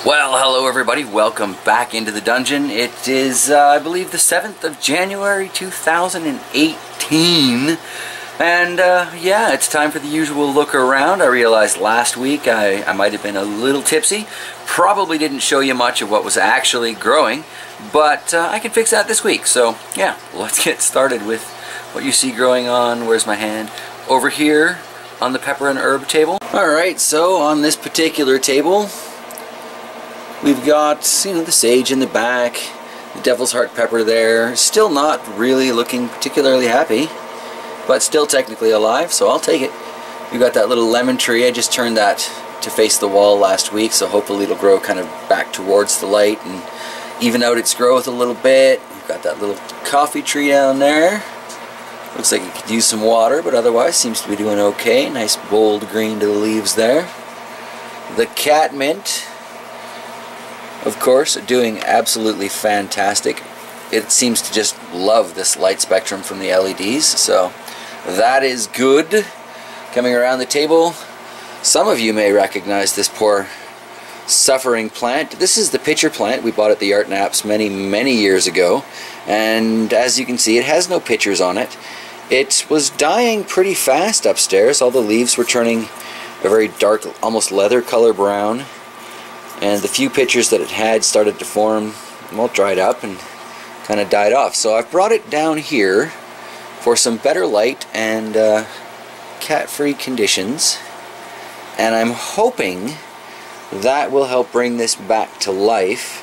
Well, hello everybody, welcome back into the dungeon. It is, I believe, the 7th of January 2018. And, yeah, it's time for the usual look around. I realized last week I might have been a little tipsy. Probably didn't show you much of what was actually growing, but I can fix that this week. So, yeah, let's get started with what you see growing on, where's my hand, over here on the pepper and herb table. Alright, so on this particular table, we've got, the sage in the back, the devil's heart pepper there. Still not really looking particularly happy, but still technically alive, so I'll take it. We've got that little lemon tree. I just turned that to face the wall last week, so hopefully it'll grow kind of back towards the light and even out its growth a little bit. We've got that little coffee tree down there. Looks like it could use some water, but otherwise seems to be doing okay. Nice bold green to the leaves there. The catmint, of course, doing absolutely fantastic. It seems to just love this light spectrum from the LEDs, so that is good. Coming around the table, some of you may recognize this poor suffering plant. This is the pitcher plant we bought at the Art Naps many years ago, and as you can see, it has no pitchers on it. It was dying pretty fast upstairs. All the leaves were turning a very dark, almost leather color brown. And the few pitchers that it had started to form, well, dried up and kind of died off. So I've brought it down here for some better light and cat-free conditions. And I'm hoping that will help bring this back to life.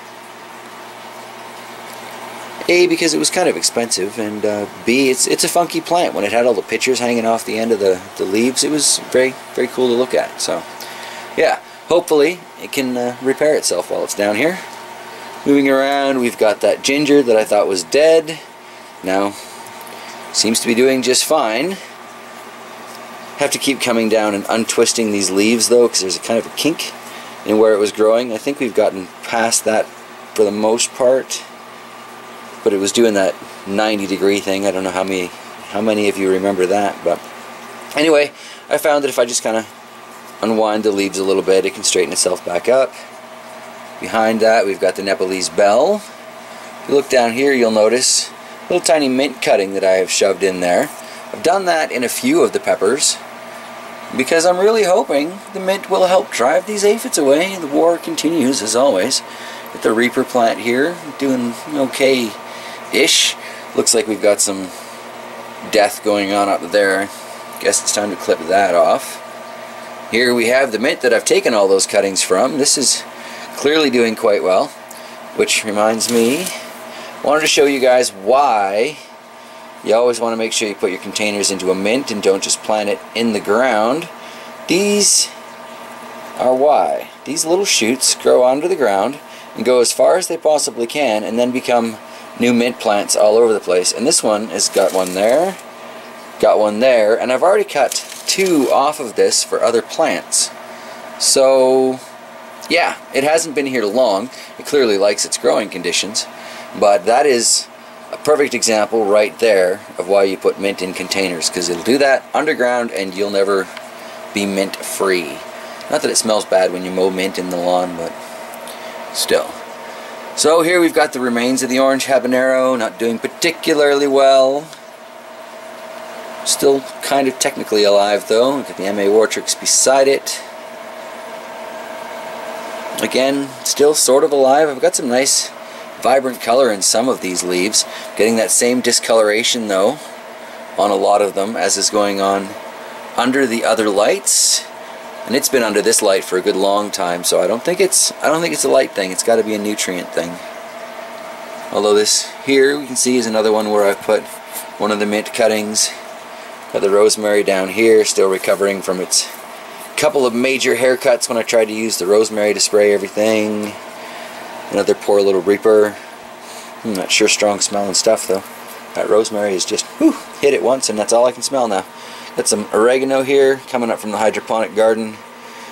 A, because it was kind of expensive, and B, it's a funky plant. When it had all the pitchers hanging off the end of the leaves, it was very cool to look at. So, yeah. Hopefully it can repair itself while it's down here. Moving around, we've got that ginger that I thought was dead. Now, seems to be doing just fine. Have to keep coming down and untwisting these leaves though, because there's a kind of a kink in where it was growing. I think we've gotten past that for the most part, but it was doing that 90-degree thing. I don't know how many of you remember that, but anyway, I found that if I just kind of unwind the leaves a little bit, it can straighten itself back up. Behind that, we've got the Nepalese bell. If you look down here, you'll notice a little tiny mint cutting that I have shoved in there. I've done that in a few of the peppers because I'm really hoping the mint will help drive these aphids away. The war continues as always. Got the Reaper plant here, doing okay-ish. Looks like we've got some death going on up there. Guess it's time to clip that off. Here we have the mint that I've taken all those cuttings from. This is clearly doing quite well, which reminds me, I wanted to show you guys why you always want to make sure you put your containers into a mint and don't just plant it in the ground. These are why. These little shoots grow onto the ground and go as far as they possibly can and then become new mint plants all over the place. And this one has got one there, and I've already cut two off of this for other plants. So yeah, it hasn't been here long. It clearly likes its growing conditions, but that is a perfect example right there of why you put mint in containers, because it'll do that underground and you'll never be mint free. Not that it smells bad when you mow mint in the lawn, but still. So here we've got the remains of the orange habanero, not doing particularly well. Still kind of technically alive though. We've got the M.A. Wartrix beside it. Again, still sort of alive. I've got some nice vibrant color in some of these leaves. Getting that same discoloration though on a lot of them as is going on under the other lights. And it's been under this light for a good long time, so I don't think it's a light thing. It's got to be a nutrient thing. Although this here we can see is another one where I've put one of the mint cuttings. Got the rosemary down here, still recovering from its couple of major haircuts when I tried to use the rosemary to spray everything. Another poor little Reaper. I'm not sure, strong smelling stuff though. That rosemary is just, hit it once and that's all I can smell now. Got some oregano here, coming up from the hydroponic garden.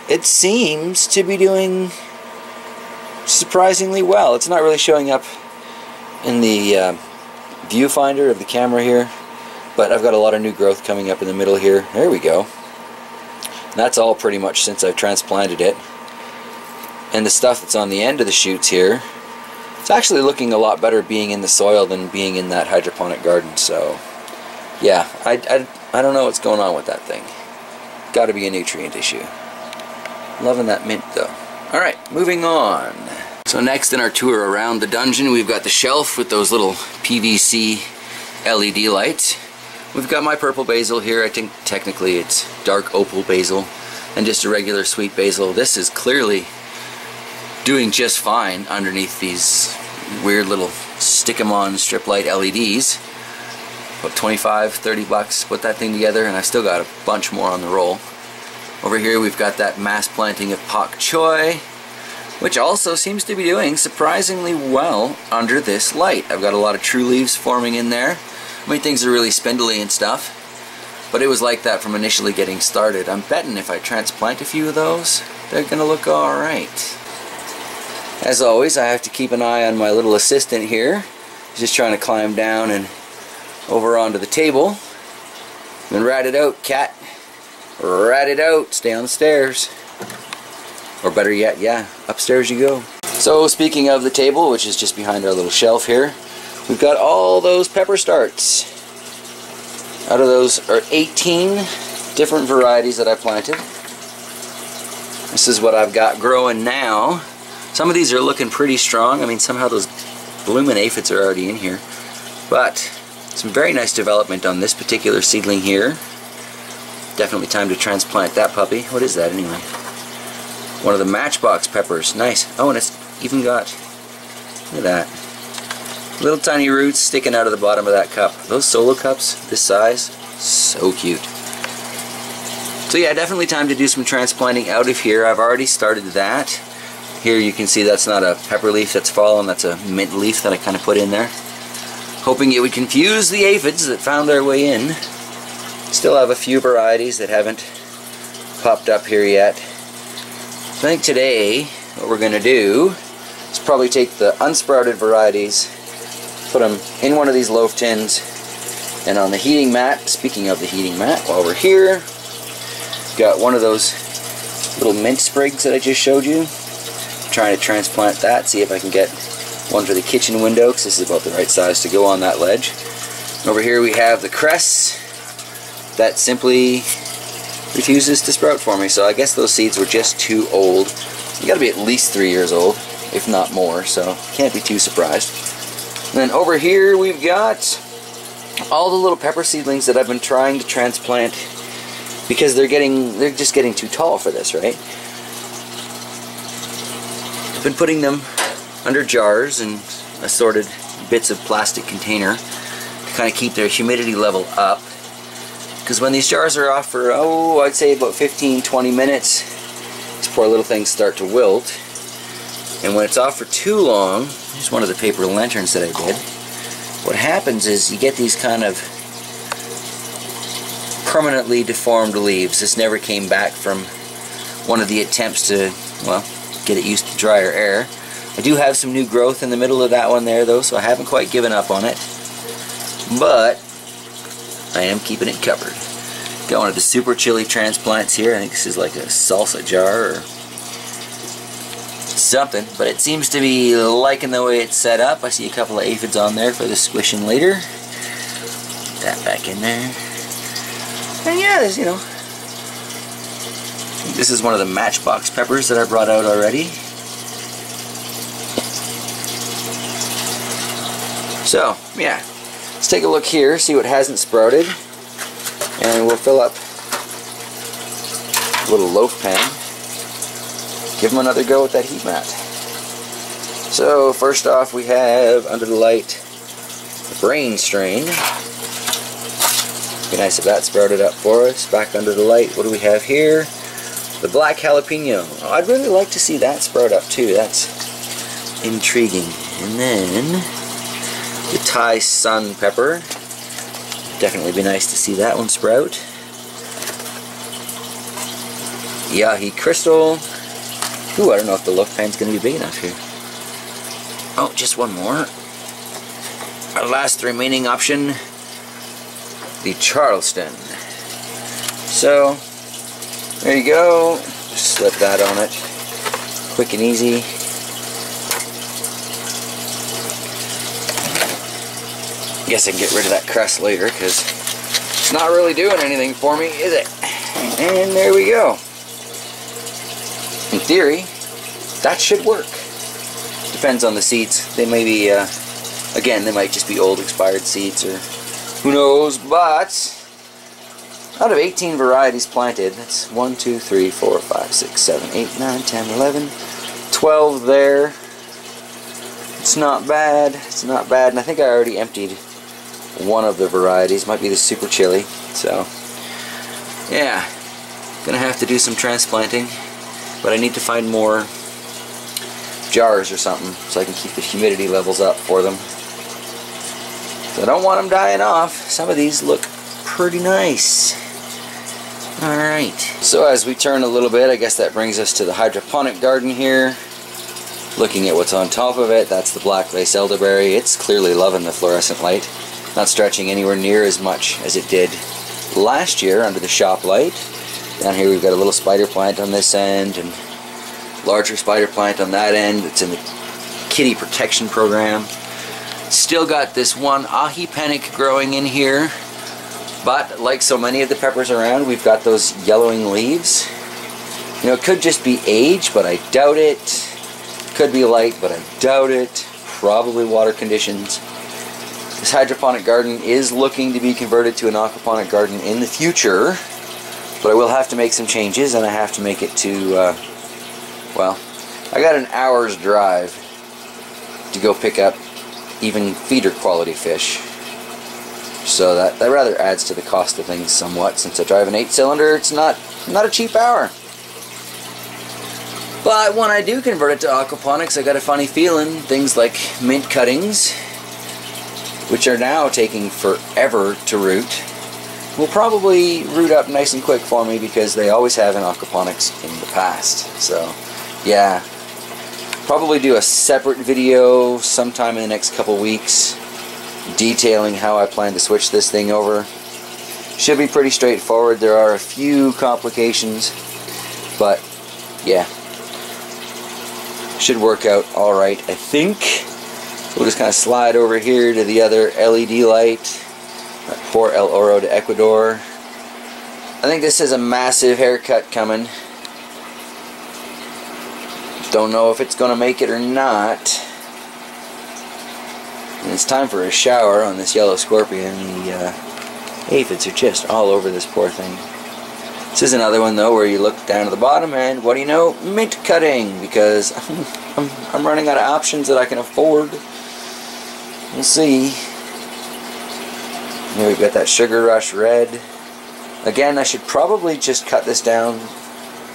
It seems to be doing surprisingly well. It's not really showing up in the viewfinder of the camera here, but I've got a lot of new growth coming up in the middle here. There we go. And that's all pretty much since I've transplanted it. And the stuff that's on the end of the shoots here, it's actually looking a lot better being in the soil than being in that hydroponic garden. So yeah, I don't know what's going on with that thing. Got to be a nutrient issue. Loving that mint though. Alright, moving on. So next in our tour around the dungeon, we've got the shelf with those little PVC LED lights. We've got my purple basil here. I think technically it's dark opal basil and just a regular sweet basil. This is clearly doing just fine underneath these weird little stick-em-on strip light LEDs. About 25, 30 bucks, put that thing together, and I've still got a bunch more on the roll. Over here we've got that mass planting of pak choi, which also seems to be doing surprisingly well under this light. I've got a lot of true leaves forming in there. I mean, things are really spindly and stuff, but it was like that from initially getting started. I'm betting if I transplant a few of those, they're gonna look alright. As always, I have to keep an eye on my little assistant here. He's just trying to climb down and over onto the table. And rat it out, cat. Rat it out. Stay on the stairs. Or better yet, yeah, upstairs you go. So speaking of the table, which is just behind our little shelf here, we've got all those pepper starts. Out of those are 18 different varieties that I planted. This is what I've got growing now. Some of these are looking pretty strong. I mean, somehow those blooming aphids are already in here. But some very nice development on this particular seedling here. Definitely time to transplant that puppy. What is that anyway? One of the matchbox peppers. Nice. Oh, and it's even got, look at that, little tiny roots sticking out of the bottom of that cup. Those solo cups, this size, so cute. So yeah, definitely time to do some transplanting out of here. I've already started that. Here you can see that's not a pepper leaf that's fallen, that's a mint leaf that I kind of put in there, hoping it would confuse the aphids that found their way in. Still have a few varieties that haven't popped up here yet. I think today what we're going to do is probably take the unsprouted varieties, put them in one of these loaf tins, and on the heating mat. Speaking of the heating mat, while we're here, got one of those little mint sprigs that I just showed you. Trying to transplant that, see if I can get one for the kitchen window, because this is about the right size to go on that ledge. Over here we have the cress that simply refuses to sprout for me, so I guess those seeds were just too old. You gotta be at least 3 years old, if not more, so can't be too surprised. And then over here we've got all the little pepper seedlings that I've been trying to transplant because they're just getting too tall for this, right? I've been putting them under jars and assorted bits of plastic container to kind of keep their humidity level up. Because when these jars are off for, oh, I'd say about 15-20 minutes, these poor little things start to wilt. And when it's off for too long, here's one of the paper lanterns that I did. What happens is you get these kind of permanently deformed leaves. This never came back from one of the attempts to, well, get it used to drier air. I do have some new growth in the middle of that one there though, so I haven't quite given up on it. But I am keeping it covered. Got one of the super chili transplants here. I think this is like a salsa jar or something, but it seems to be liking the way it's set up. I see a couple of aphids on there for the squishing later. Put that back in there. And yeah, there's, you know, this is one of the matchbox peppers that I brought out already. So, yeah, let's take a look here, see what hasn't sprouted, and we'll fill up a little loaf pan. Give them another go with that heat mat. So, first off, we have under the light the brain strain. Be nice if that sprouted up for us. Back under the light, what do we have here? The black jalapeno. Oh, I'd really like to see that sprout up too. That's intriguing. And then the Thai sun pepper. Definitely be nice to see that one sprout. Yahi crystal. Ooh, I don't know if the loaf pan's going to be big enough here. Oh, just one more. Our last remaining option, the Charleston. So, there you go. Just slip that on it. quick and easy. Guess I can get rid of that crust later because it's not really doing anything for me, is it? And there we go. In theory, that should work. Depends on the seeds. They may be, again, they might just be old expired seeds or who knows, but out of 18 varieties planted, that's 1, 2, 3, 4, 5, 6, 7, 8, 9, 10, 11, 12 there. It's not bad. It's not bad. And I think I already emptied one of the varieties. Might be the super chili. So, yeah. Gonna have to do some transplanting. But I need to find more jars or something so I can keep the humidity levels up for them. So I don't want them dying off. Some of these look pretty nice. Alright. So as we turn a little bit, I guess that brings us to the hydroponic garden here. Looking at what's on top of it, that's the black lace elderberry. It's clearly loving the fluorescent light. Not stretching anywhere near as much as it did last year under the shop light. Down here we've got a little spider plant on this end and larger spider plant on that end. It's in the kitty protection program. Still got this one ahi panic growing in here, but like so many of the peppers around, we've got those yellowing leaves. You know, it could just be age, but I doubt it. Could be light, but I doubt it. Probably water conditions. This hydroponic garden is looking to be converted to an aquaponic garden in the future, but I will have to make some changes, and I have to make it to, well, I got an hour's drive to go pick up even feeder quality fish. So that rather adds to the cost of things somewhat. Since I drive an 8-cylinder, it's not a cheap hour. But when I do convert it to aquaponics, I got a funny feeling things like mint cuttings, which are now taking forever to root, will probably root up nice and quick for me because they always have in aquaponics in the past. So, yeah. Probably do a separate video sometime in the next couple weeks detailing how I plan to switch this thing over. Should be pretty straightforward. There are a few complications, but yeah. Should work out alright, I think. We'll just kind of slide over here to the other LED light. Pour El Oro to Ecuador. I think this is a massive haircut coming. Don't know if it's going to make it or not. And it's time for a shower on this yellow scorpion. The aphids are just all over this poor thing. This is another one though where you look down to the bottom and what do you know? Mint cutting, because I'm running out of options that I can afford. We'll see. Here we've got that Sugar Rush Red. Again, I should probably just cut this down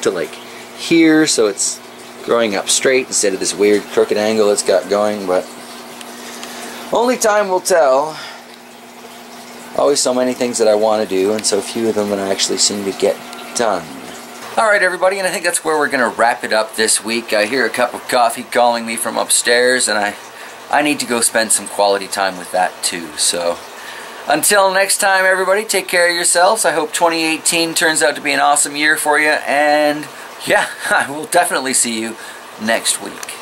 to like here so it's growing up straight instead of this weird crooked angle it's got going, but only time will tell. Always so many things that I want to do and so few of them that I actually seem to get done. Alright everybody, and I think that's where we're going to wrap it up this week. I hear a cup of coffee calling me from upstairs and I need to go spend some quality time with that too. So until next time everybody, take care of yourselves. I hope 2018 turns out to be an awesome year for you, and yeah, I will definitely see you next week.